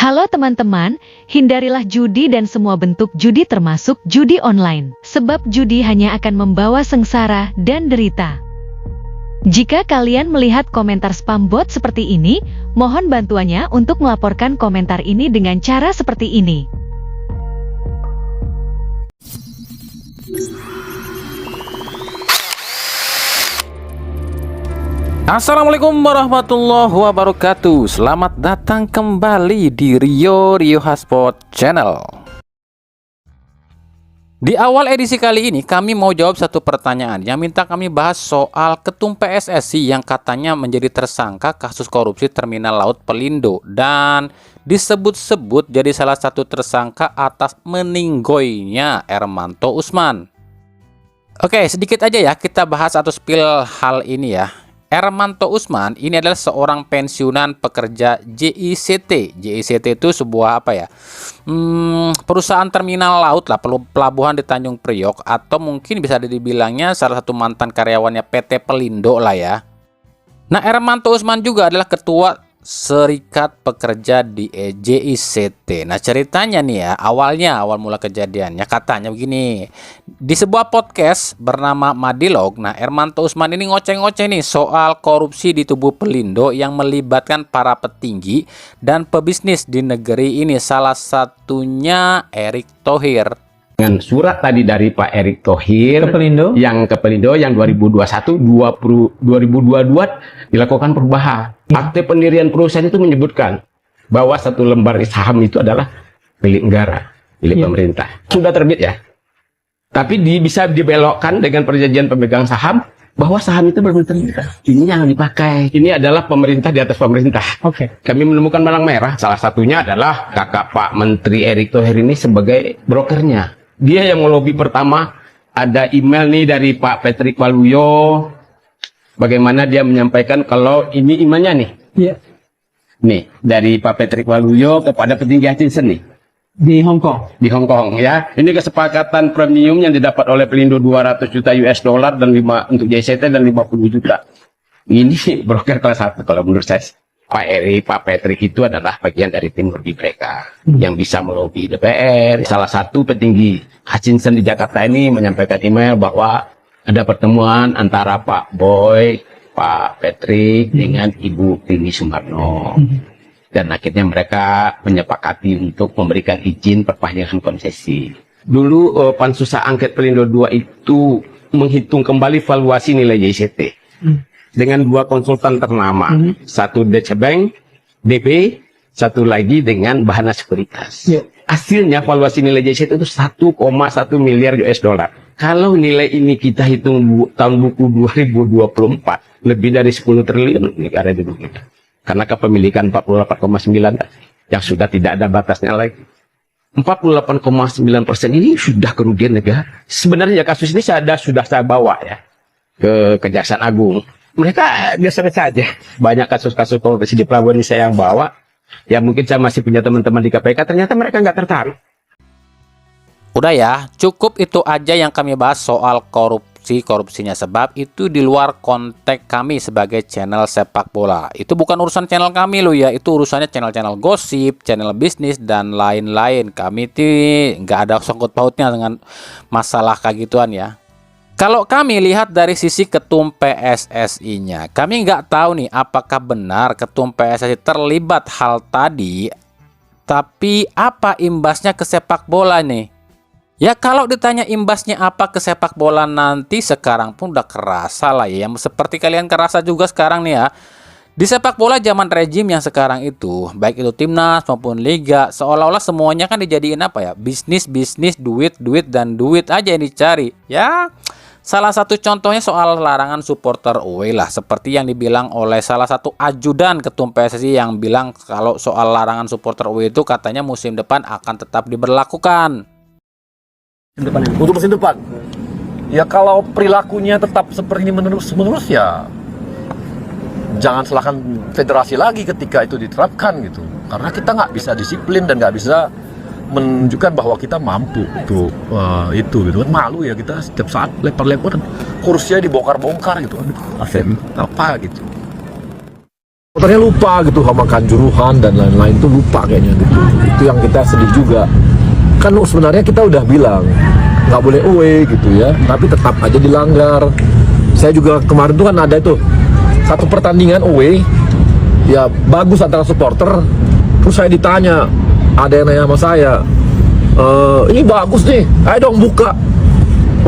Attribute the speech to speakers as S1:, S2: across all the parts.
S1: Halo teman-teman, hindarilah judi dan semua bentuk judi termasuk judi online. Sebab judi hanya akan membawa sengsara dan derita. Jika kalian melihat komentar spam bot seperti ini, mohon bantuannya untuk melaporkan komentar ini dengan cara seperti ini.
S2: Assalamualaikum warahmatullahi wabarakatuh. Selamat datang kembali di Rio Hotspot Channel. Di awal edisi kali ini kami mau jawab satu pertanyaan yang minta kami bahas soal Ketum PSSI yang katanya menjadi tersangka kasus korupsi Terminal Laut Pelindo dan disebut-sebut jadi salah satu tersangka atas meninggoynya Ermanto Usman. Oke, sedikit aja ya kita bahas atau spill hal ini ya. Ermanto Usman ini adalah seorang pensiunan pekerja JICT. JICT itu sebuah apa ya? Perusahaan terminal laut lah, pelabuhan di Tanjung Priok, atau mungkin bisa dibilangnya salah satu mantan karyawannya PT Pelindo lah ya. Nah, Ermanto Usman juga adalah ketua Serikat Pekerja di JICT. Nah, ceritanya nih ya, awal mula kejadiannya katanya begini. Di sebuah podcast bernama Madilog, nah Ermanto Usman ini ngoceh-ngoceh nih soal korupsi di tubuh Pelindo yang melibatkan para petinggi dan pebisnis di negeri ini, salah satunya Erick Thohir.
S3: Dengan surat tadi dari Pak Erick Thohir
S4: ke Pelindo
S3: yang 2021 2022 dilakukan perubahan. Akte pendirian perusahaan itu menyebutkan bahwa satu lembar saham itu adalah milik negara, milik pemerintah. Sudah terbit ya. Tapi bisa dibelokkan dengan perjanjian pemegang saham bahwa saham itu bermitra. Ini yang dipakai. Ini adalah pemerintah di atas pemerintah. Kami menemukan barang merah. Salah satunya adalah kakak Pak Menteri Erick Thohir ini sebagai brokernya. Dia yang melobi pertama. Ada email nih dari Pak Patrick Waluyo. Bagaimana dia menyampaikan kalau ini emailnya nih.
S4: Iya.
S3: Nih, dari Pak Patrick Waluyo kepada petinggi Hutchinson nih.
S4: Di Hong Kong.
S3: Di Hong Kong ya. Ini kesepakatan premium yang didapat oleh Pelindo 200 juta US dollar dan 5 untuk JCT dan 50 juta. Ini broker kelas 1 kalau menurut saya. Pak Patrick itu adalah bagian dari tim lobby mereka yang bisa melobi DPR. Salah satu petinggi Hutchinson di Jakarta ini menyampaikan email bahwa ada pertemuan antara Pak Boy, Pak Patrick dengan Ibu Rini Sumarno. Dan akhirnya mereka menyepakati untuk memberikan izin perpanjangan konsesi. Dulu Pansus Angket Pelindo 2 itu menghitung kembali valuasi nilai JCT. Dengan 2 konsultan ternama. Satu Deutsche Bank, DB, satu lagi dengan Bahana Sekuritas. Hasilnya valuasi nilai JCT itu 1,1 miliar US dollar. Kalau nilai ini kita hitung tahun buku 2024, lebih dari 10 triliun negara di dunia. Karena kepemilikan 48,9 yang sudah tidak ada batasnya lagi. 48,9% ini sudah kerugian negara. Sebenarnya kasus ini sudah saya bawa ya ke Kejaksaan Agung. Mereka biasa-biasa aja. Banyak kasus-kasus korupsi di pelabuhan ini saya yang bawa. Ya mungkin saya masih punya teman-teman di KPK, ternyata mereka nggak tertarik.
S2: Udah ya, cukup itu aja yang kami bahas soal korupsinya, sebab itu di luar konteks kami sebagai channel sepak bola. Itu bukan urusan channel kami loh ya, itu urusannya channel-channel gosip, channel bisnis dan lain-lain. Kami nggak ada sangkut pautnya dengan masalah kayak gituan ya. Kalau kami lihat dari sisi Ketum PSSI-nya, kami nggak tahu nih apakah benar Ketum PSSI terlibat hal tadi, tapi apa imbasnya ke sepak bola nih? Ya kalau ditanya imbasnya apa ke sepak bola nanti, sekarang pun udah kerasa lah ya. Seperti kalian kerasa juga sekarang nih ya. Di sepak bola zaman rejim yang sekarang itu, baik itu timnas maupun liga, seolah-olah semuanya kan dijadiin apa ya? Bisnis, duit aja yang dicari. Ya, salah satu contohnya soal larangan supporter away lah. Seperti yang dibilang oleh salah satu ajudan Ketum PSSI yang bilang kalau soal larangan supporter away itu katanya musim depan akan tetap diberlakukan.
S5: Untuk musim depan, ya kalau perilakunya tetap seperti ini menerus ya jangan salahkan federasi lagi ketika itu diterapkan gitu. Karena kita nggak bisa disiplin dan nggak bisa menunjukkan bahwa kita mampu untuk itu gitu kan. Malu ya kita setiap saat lempar-lempar kursinya dibongkar-bongkar gitu. Aduh, apa gitu. Supporternya lupa gitu sama Kanjuruhan dan lain-lain, tuh lupa kayaknya gitu. Itu yang kita sedih juga. Kan sebenarnya kita udah bilang nggak boleh away gitu ya, tapi tetap aja dilanggar. Saya juga kemarin tuh kan ada itu satu pertandingan away, ya bagus antara supporter. Terus saya ditanya, ada yang nanya sama saya, ini bagus nih, ayo dong buka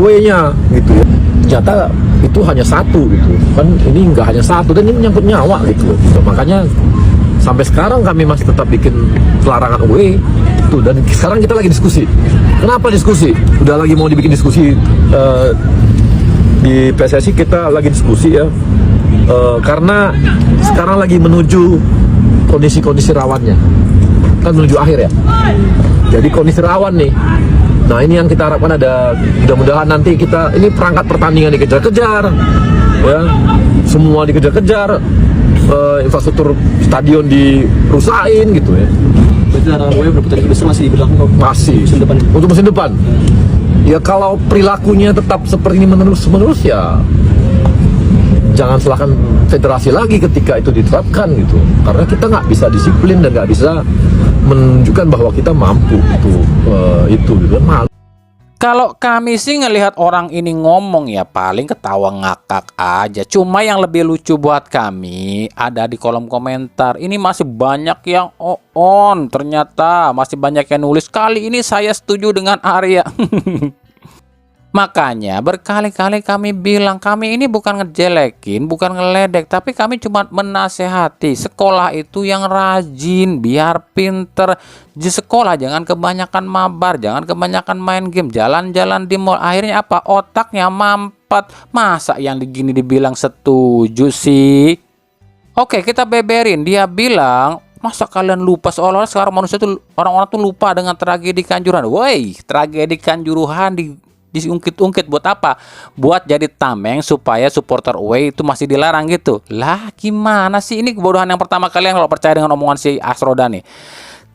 S5: away-nya gitu ya. Ternyata itu hanya satu gitu kan, ini nggak hanya satu dan ini menyangkut nyawa gitu. Makanya sampai sekarang kami masih tetap bikin pelarangan away itu, dan sekarang kita lagi diskusi. Kenapa diskusi? Udah lagi mau dibikin diskusi di PSSI, kita lagi diskusi ya, karena sekarang lagi menuju kondisi-kondisi rawannya, kan menuju akhir ya. Jadi kondisi rawan nih. Nah ini yang kita harapkan, ada mudah-mudahan nanti kita ini perangkat pertandingan dikejar-kejar, ya semua dikejar-kejar, infrastruktur stadion dirusain gitu ya.
S4: Berarti larangan away berputar besar masih berlaku
S5: Masih
S4: musim depan.
S5: untuk musim depan. Ya kalau perilakunya tetap seperti ini menerus ya jangan salahkan federasi lagi ketika itu diterapkan gitu, karena kita nggak bisa disiplin dan nggak bisa menunjukkan bahwa kita mampu itu gitu kan. Malu.
S2: Kalau kami sih ngelihat orang ini ngomong ya paling ketawa ngakak aja. Cuma yang lebih lucu buat kami ada di kolom komentar. Ini masih banyak yang on, ternyata masih banyak yang nulis, kali ini saya setuju dengan Arya. Makanya berkali-kali kami bilang, kami ini bukan ngejelekin, bukan ngeledek, tapi kami cuma menasehati. Sekolah itu yang rajin, biar pinter. Di sekolah jangan kebanyakan mabar, jangan kebanyakan main game, jalan-jalan di mall. Akhirnya apa? Otaknya mampet. Masa yang gini dibilang setuju sih? Oke, kita beberin. Dia bilang, masa kalian lupa, seolah-olah sekarang manusia tuh, orang-orang tuh lupa dengan tragedi Kanjuruhan. Woi, tragedi Kanjuruhan diungkit-ungkit buat apa? Buat jadi tameng supaya supporter away itu masih dilarang gitu. Lah gimana sih, ini kebodohan yang pertama kalian kalau percaya dengan omongan si Asroda nih.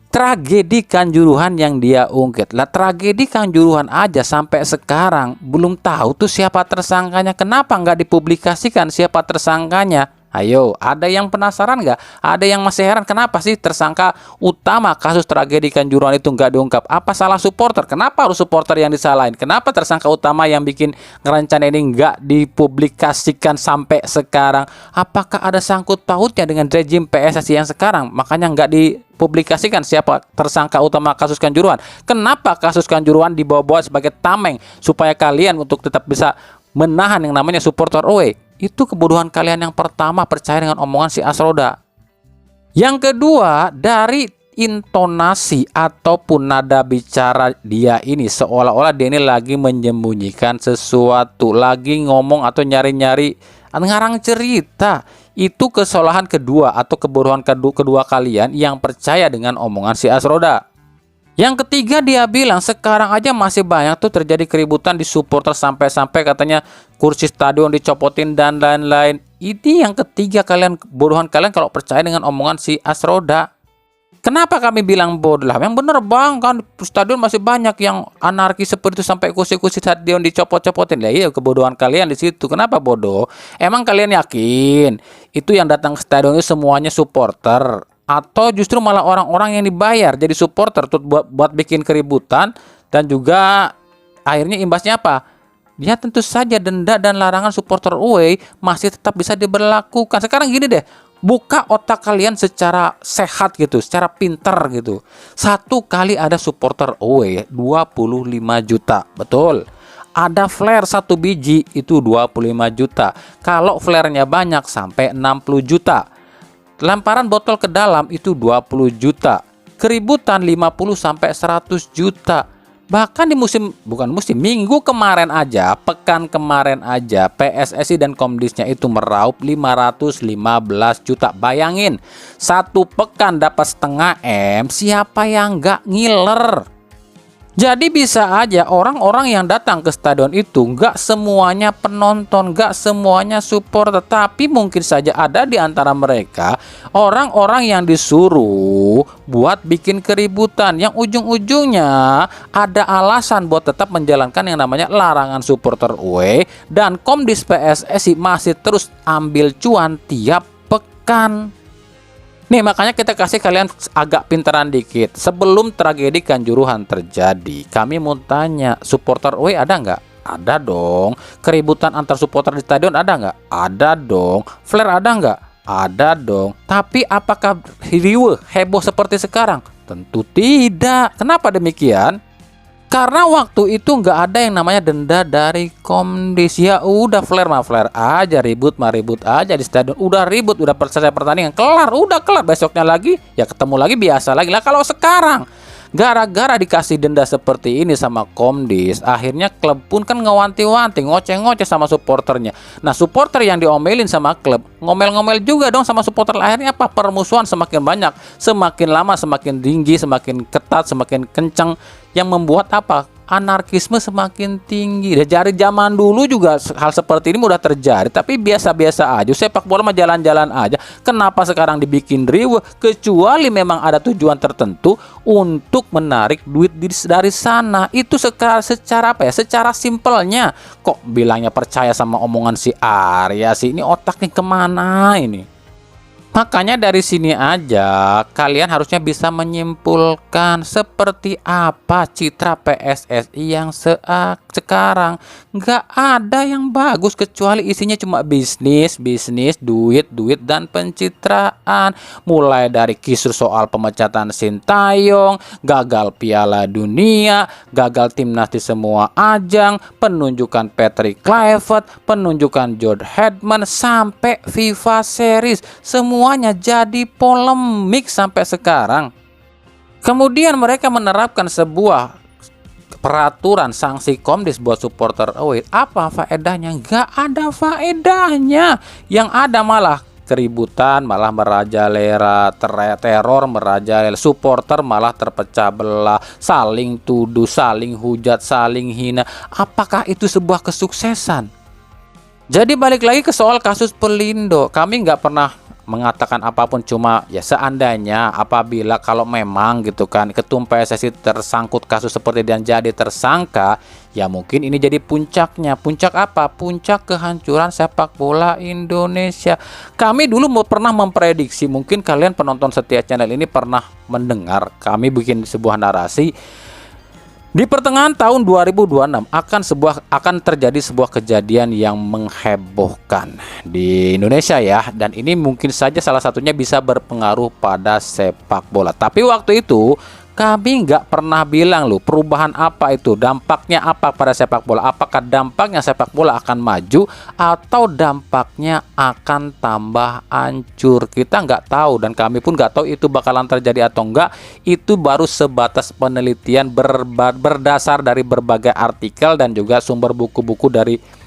S2: Tragedi Kanjuruhan yang dia ungkit. Lah tragedi Kanjuruhan aja sampai sekarang belum tahu tuh siapa tersangkanya. Kenapa nggak dipublikasikan siapa tersangkanya? Ayo, ada yang penasaran nggak? Ada yang masih heran kenapa sih tersangka utama kasus tragedi Kanjuruhan itu nggak diungkap? Apa salah supporter? Kenapa harus supporter yang disalahin? Kenapa tersangka utama yang bikin ngerencana ini nggak dipublikasikan sampai sekarang? Apakah ada sangkut pautnya dengan rejim PSSI yang sekarang? Makanya nggak dipublikasikan siapa tersangka utama kasus Kanjuruhan. Kenapa kasus Kanjuruhan dibawa-bawa sebagai tameng supaya kalian untuk tetap bisa menahan yang namanya supporter away? Itu kebodohan kalian yang pertama, percaya dengan omongan si Asroda. Yang kedua, dari intonasi ataupun nada bicara dia ini, seolah-olah dia ini lagi menyembunyikan sesuatu, lagi ngomong atau nyari-nyari ngarang cerita. Itu kesalahan kedua atau kebodohan kedua kalian yang percaya dengan omongan si Asroda. Yang ketiga, dia bilang sekarang aja masih banyak tuh terjadi keributan di supporter, sampai-sampai katanya kursi stadion dicopotin dan lain-lain. Ini yang ketiga bodohan kalian kalau percaya dengan omongan si Asroda. Kenapa kami bilang bodoh? Lah yang bener bang, kan stadion masih banyak yang anarki seperti itu, sampai kursi-kursi stadion dicopot-copotin. Lah iya, kebodohan kalian di situ. Kenapa bodoh? Emang kalian yakin itu yang datang ke stadion itu semuanya supporter? Atau justru malah orang-orang yang dibayar jadi supporter tuh buat bikin keributan, dan juga akhirnya imbasnya apa? Ya tentu saja denda dan larangan supporter away masih tetap bisa diberlakukan. Sekarang gini deh, buka otak kalian secara sehat gitu, secara pinter gitu. Satu kali ada supporter away 25 juta, betul. Ada flare satu biji itu 25 juta. Kalau flare-nya banyak sampai 60 juta. Lemparan botol ke dalam itu 20 juta. Keributan 50 sampai 100 juta. Bahkan di minggu kemarin aja, pekan kemarin aja, PSSI dan Komdisnya itu meraup 515 juta. Bayangin, satu pekan dapat setengah M, siapa yang nggak ngiler? Jadi bisa aja orang-orang yang datang ke stadion itu nggak semuanya penonton, nggak semuanya supporter, tapi mungkin saja ada di antara mereka orang-orang yang disuruh buat bikin keributan, yang ujung-ujungnya ada alasan buat tetap menjalankan yang namanya larangan supporter away, dan Komdis PSSI masih terus ambil cuan tiap pekan. Nih makanya kita kasih kalian agak pintaran dikit. Sebelum tragedi Kanjuruhan terjadi, kami mau tanya, supporter away ada nggak? Ada dong. Keributan antar supporter di stadion ada nggak? Ada dong. Flare ada nggak? Ada dong. Tapi apakah riuh heboh seperti sekarang? Tentu tidak. Kenapa demikian? Karena waktu itu nggak ada yang namanya denda dari Komdis. Ya udah, flare mah flare aja, ribut mah ribut aja di stadion. Udah ribut, udah selesai pertandingan, kelar, udah kelar. Besoknya lagi ya ketemu lagi biasa lagi. Lah kalau sekarang gara-gara dikasih denda seperti ini sama Komdis, akhirnya klub pun kan ngewanti-wanti, ngoceh-ngoceh sama supporternya. Nah, supporter yang diomelin sama klub, ngomel-ngomel juga dong sama supporter. Akhirnya apa? Permusuhan semakin banyak, semakin lama semakin tinggi, semakin ketat, semakin kencang, yang membuat apa? Anarkisme semakin tinggi. Dari zaman dulu juga hal seperti ini udah terjadi, tapi biasa-biasa aja. Sepak bola mah jalan-jalan aja. Kenapa sekarang dibikin riuh? Kecuali memang ada tujuan tertentu untuk menarik duit dari sana. Itu secara apa ya? Secara simpelnya. Kok bilangnya percaya sama omongan si Arya sih? Ini otaknya kemana ini? Makanya dari sini aja kalian harusnya bisa menyimpulkan seperti apa citra PSSI yang sekarang. Nggak ada yang bagus kecuali isinya cuma bisnis, duit, dan pencitraan. Mulai dari kisru soal pemecatan Sintayong, gagal Piala Dunia, gagal timnas di semua ajang, penunjukan Patrick Kluivert, penunjukan George Hedman, sampai FIFA Series. Semuanya jadi polemik sampai sekarang. Kemudian mereka menerapkan sebuah peraturan sanksi Komdis buat supporter away. Apa faedahnya? Nggak ada faedahnya. Yang ada malah keributan, malah merajalela, teror merajalela, supporter malah terpecah belah, saling tuduh, saling hujat, saling hina. Apakah itu sebuah kesuksesan? Jadi balik lagi ke soal kasus Pelindo, kami nggak pernah mengatakan apapun, cuma ya seandainya apabila kalau memang gitu kan ketum PSSI tersangkut kasus seperti dan jadi tersangka, ya mungkin ini jadi puncaknya. Puncak apa? Puncak kehancuran sepak bola Indonesia. Kami dulu pernah memprediksi, mungkin kalian penonton setia channel ini pernah mendengar kami bikin sebuah narasi. Di pertengahan tahun 2026 akan terjadi sebuah kejadian yang menghebohkan di Indonesia ya, dan ini mungkin saja salah satunya bisa berpengaruh pada sepak bola. Tapi waktu itu kami nggak pernah bilang loh perubahan apa itu, dampaknya apa pada sepak bola. Apakah dampaknya sepak bola akan maju atau dampaknya akan tambah hancur? Kita nggak tahu, dan kami pun nggak tahu itu bakalan terjadi atau enggak. Itu baru sebatas penelitian berdasar dari berbagai artikel dan juga sumber buku-buku dari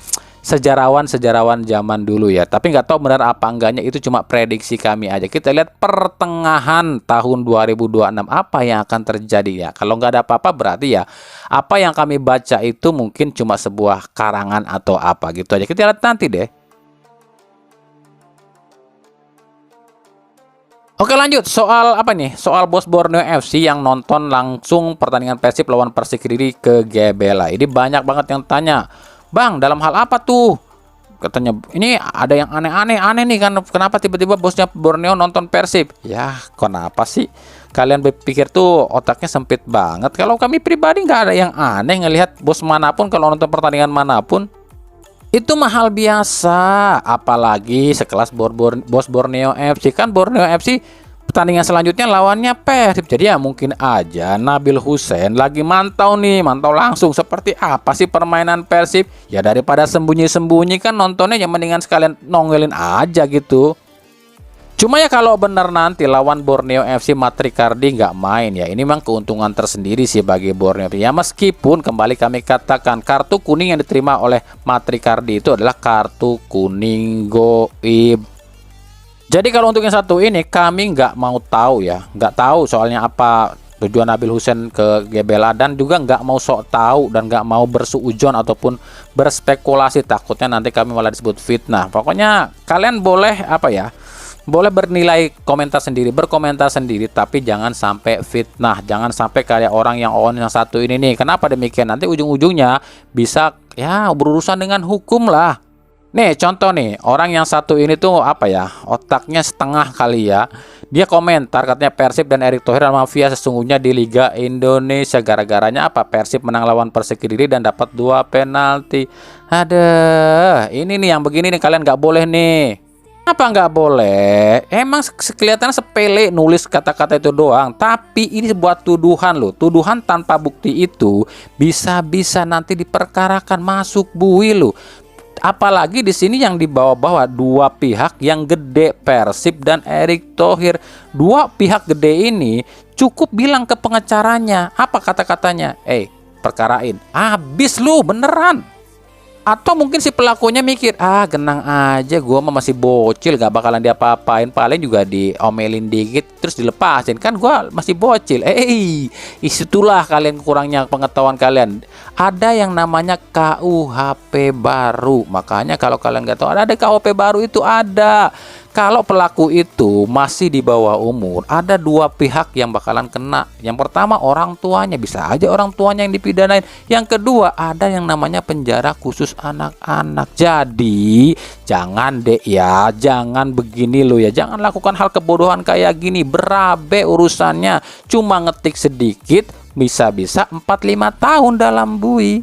S2: sejarawan-sejarawan zaman dulu ya. Tapi nggak tahu benar apa enggaknya, itu cuma prediksi kami aja. Kita lihat pertengahan tahun 2026 apa yang akan terjadi ya. Kalau nggak ada apa-apa berarti ya apa yang kami baca itu mungkin cuma sebuah karangan atau apa gitu aja. Kita lihat nanti deh. Oke, lanjut soal apa nih? Soal bos Borneo FC yang nonton langsung pertandingan Persib lawan Persik Kediri ke GBLA. Ini banyak banget yang tanya, Bang, dalam hal apa tuh? Katanya, ini ada yang aneh nih kan, kenapa tiba-tiba bosnya Borneo nonton Persib? Ya, kenapa sih? Kalian berpikir tuh otaknya sempit banget. Kalau kami pribadi nggak ada yang aneh ngelihat bos manapun kalau nonton pertandingan manapun. Itu mahal biasa, apalagi sekelas bos Borneo FC. Kan Borneo FC pertandingan selanjutnya lawannya Persib. Jadi ya mungkin aja Nabil Hussein lagi mantau langsung seperti apa sih permainan Persib. Ya daripada sembunyi-sembunyi kan nontonnya, ya mendingan sekalian nongelin aja gitu. Cuma ya kalau benar nanti lawan Borneo FC Matrikardi nggak main, ya ini memang keuntungan tersendiri sih bagi Borneo FC. Ya meskipun kembali kami katakan kartu kuning yang diterima oleh Matrikardi itu adalah kartu kuning goib. Jadi kalau untuk yang satu ini kami nggak mau tahu ya, nggak tahu soalnya apa tujuan Nabil Hussein ke GBLA, dan juga nggak mau sok tahu dan nggak mau bersuujon ataupun berspekulasi, takutnya nanti kami malah disebut fitnah. Pokoknya kalian boleh apa ya? Boleh berkomentar sendiri, tapi jangan sampai fitnah, jangan sampai kayak orang yang yang satu ini nih. Kenapa demikian? Nanti ujung-ujungnya bisa ya berurusan dengan hukum lah. Nih contoh nih, orang yang satu ini tuh apa ya, otaknya setengah kali ya. Dia komentar katanya Persib dan Erick Thohir mafia sesungguhnya di Liga Indonesia. Gara-garanya apa? Persib menang lawan Persik Kediri dan dapat 2 penalti. Ada, ini nih yang begini nih kalian nggak boleh nih. Apa nggak boleh? Emang kelihatan sepele nulis kata-kata itu doang. Tapi ini buat tuduhan loh. Tuduhan tanpa bukti itu bisa-bisa nanti diperkarakan, masuk bui loh. Apalagi di sini yang dibawa-bawa dua pihak yang gede, Persib dan Erick Thohir. Dua pihak gede ini cukup bilang ke pengacaranya, apa kata-katanya? Perkarain, habis lu beneran. Atau mungkin si pelakunya mikir, genang aja, gua mah masih bocil, gak bakalan diapa-apain, paling juga diomelin dikit terus dilepasin, kan gua masih bocil. Itulah kalian kurangnya pengetahuan kalian. Ada yang namanya KUHP baru, makanya kalau kalian nggak tahu ada KUHP baru itu ada. Kalau pelaku itu masih di bawah umur, ada dua pihak yang bakalan kena. Yang pertama orang tuanya, bisa aja orang tuanya yang dipidanain. Yang kedua ada yang namanya penjara khusus anak-anak. Jadi jangan deh ya, jangan begini lo ya, jangan lakukan hal kebodohan kayak gini. Berabe urusannya, cuma ngetik sedikit bisa-bisa 4-5 tahun dalam bui.